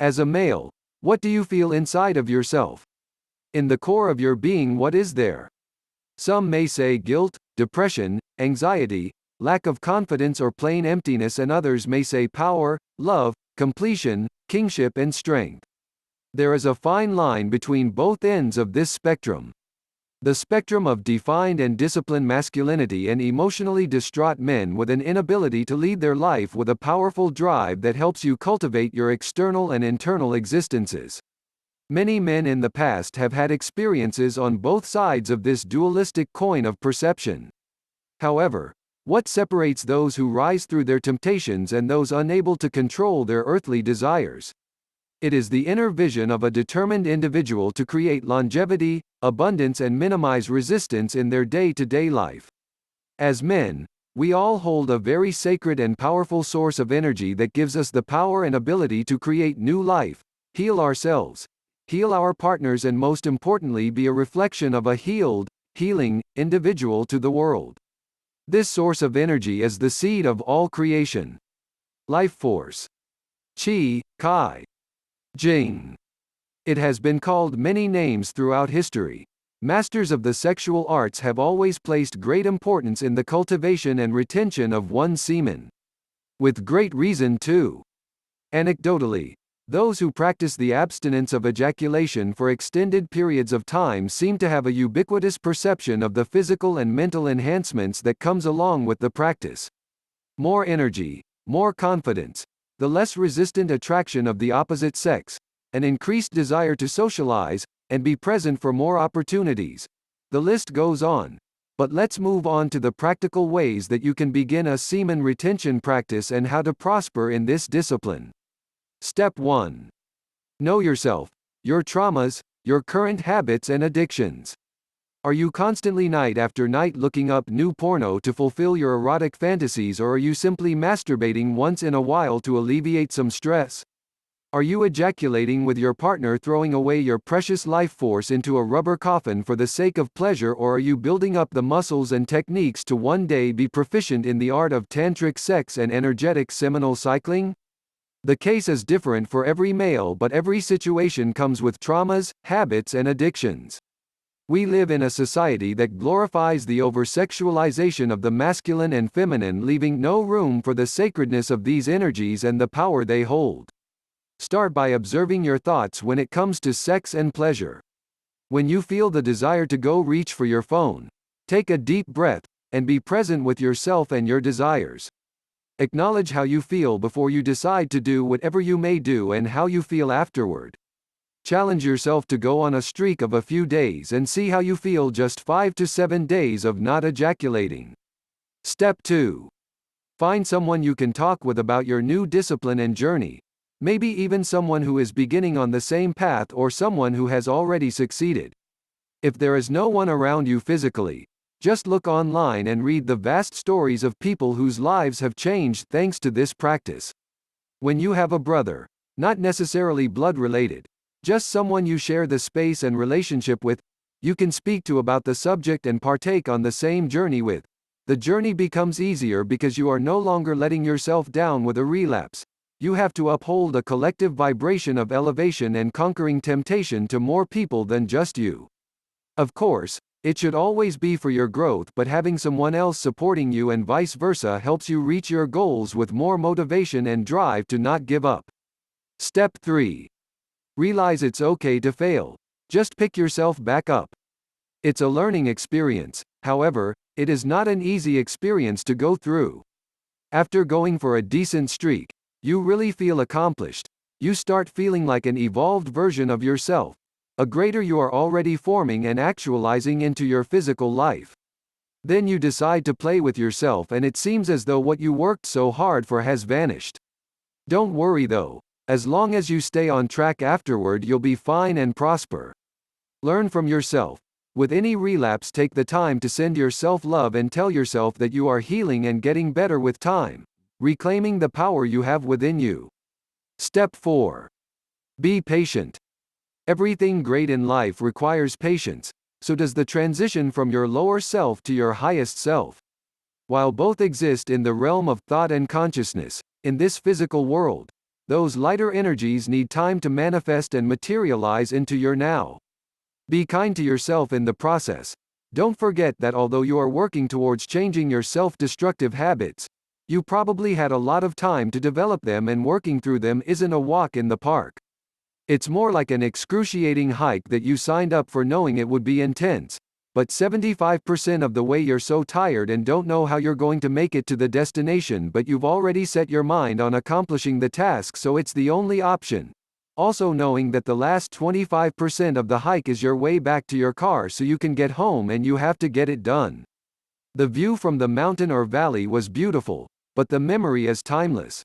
As a male, what do you feel inside of yourself? In the core of your being, what is there? Some may say guilt, depression, anxiety, lack of confidence, or plain emptiness, and others may say power, love, completion, kingship, and strength. There is a fine line between both ends of this spectrum. The spectrum of defined and disciplined masculinity and emotionally distraught men with an inability to lead their life with a powerful drive that helps you cultivate your external and internal existences. Many men in the past have had experiences on both sides of this dualistic coin of perception. However, what separates those who rise through their temptations and those unable to control their earthly desires? It is the inner vision of a determined individual to create longevity, abundance, and minimize resistance in their day-to-day life. As men, we all hold a very sacred and powerful source of energy that gives us the power and ability to create new life, heal ourselves, heal our partners, and most importantly, be a reflection of a healed, healing individual to the world. This source of energy is the seed of all creation. Life force. Qi, Kai. Jing. It has been called many names throughout history. Masters of the sexual arts have always placed great importance in the cultivation and retention of one's semen. With great reason too. Anecdotally, those who practice the abstinence of ejaculation for extended periods of time seem to have a ubiquitous perception of the physical and mental enhancements that comes along with the practice. More energy, more confidence, the less resistant attraction of the opposite sex, an increased desire to socialize, and be present for more opportunities. The list goes on. But let's move on to the practical ways that you can begin a semen retention practice and how to prosper in this discipline. Step 1. Know yourself, your traumas, your current habits and addictions. Are you constantly night after night looking up new porno to fulfill your erotic fantasies, or are you simply masturbating once in a while to alleviate some stress? Are you ejaculating with your partner, throwing away your precious life force into a rubber coffin for the sake of pleasure, or are you building up the muscles and techniques to one day be proficient in the art of tantric sex and energetic seminal cycling? The case is different for every male, but every situation comes with traumas, habits, and addictions. We live in a society that glorifies the over-sexualization of the masculine and feminine, leaving no room for the sacredness of these energies and the power they hold. Start by observing your thoughts when it comes to sex and pleasure. When you feel the desire to go reach for your phone, take a deep breath, and be present with yourself and your desires. Acknowledge how you feel before you decide to do whatever you may do and how you feel afterward. Challenge yourself to go on a streak of a few days and see how you feel just 5 to 7 days of not ejaculating. Step 2. Find someone you can talk with about your new discipline and journey, maybe even someone who is beginning on the same path or someone who has already succeeded. If there is no one around you physically, just look online and read the vast stories of people whose lives have changed thanks to this practice. When you have a brother, not necessarily blood-related, just someone you share the space and relationship with, you can speak to about the subject and partake on the same journey with, the journey becomes easier because you are no longer letting yourself down with a relapse. You have to uphold a collective vibration of elevation and conquering temptation to more people than just you. Of course, it should always be for your growth, but having someone else supporting you and vice versa helps you reach your goals with more motivation and drive to not give up. Step 3. Realize it's okay to fail. Just pick yourself back up. It's a learning experience, however, it is not an easy experience to go through. After going for a decent streak, you really feel accomplished. You start feeling like an evolved version of yourself, a greater you are already forming and actualizing into your physical life. Then you decide to play with yourself and it seems as though what you worked so hard for has vanished. Don't worry though. As long as you stay on track afterward, you'll be fine and prosper. Learn from yourself. With any relapse, take the time to send yourself love and tell yourself that you are healing and getting better with time, reclaiming the power you have within you. Step 4. Be patient. Everything great in life requires patience, so does the transition from your lower self to your highest self. While both exist in the realm of thought and consciousness, in this physical world, Those lighter energies need time to manifest and materialize into your now. Be kind to yourself in the process. Don't forget that although you are working towards changing your self-destructive habits, you probably had a lot of time to develop them, and working through them isn't a walk in the park. It's more like an excruciating hike that you signed up for knowing it would be intense, but 75% of the way you're so tired and don't know how you're going to make it to the destination, but you've already set your mind on accomplishing the task, so it's the only option. Also knowing that the last 25% of the hike is your way back to your car so you can get home, and you have to get it done. The view from the mountain or valley was beautiful, but the memory is timeless.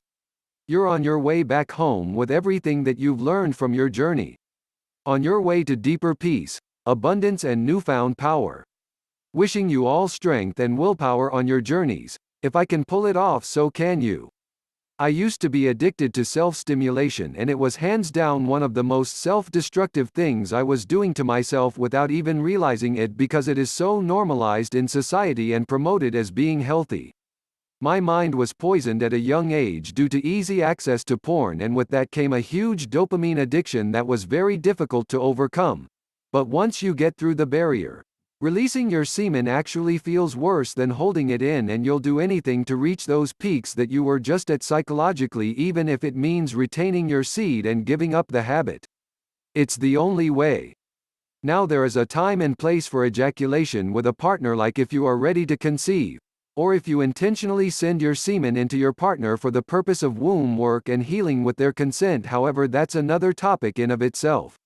You're on your way back home with everything that you've learned from your journey. On your way to deeper peace, abundance and newfound power. Wishing you all strength and willpower on your journeys. If I can pull it off, so can you. I used to be addicted to self-stimulation, and it was hands down one of the most self-destructive things I was doing to myself without even realizing it, because it is so normalized in society and promoted as being healthy. My mind was poisoned at a young age due to easy access to porn, and with that came a huge dopamine addiction that was very difficult to overcome. But once you get through the barrier, releasing your semen actually feels worse than holding it in, and you'll do anything to reach those peaks that you were just at psychologically, even if it means retaining your seed and giving up the habit. It's the only way. Now there is a time and place for ejaculation with a partner, like if you are ready to conceive, or if you intentionally send your semen into your partner for the purpose of womb work and healing with their consent. However, that's another topic in of itself.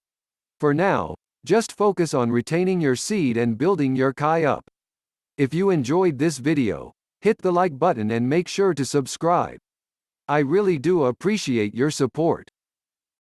For now, just focus on retaining your seed and building your Kai up. If you enjoyed this video, hit the like button and make sure to subscribe. I really do appreciate your support.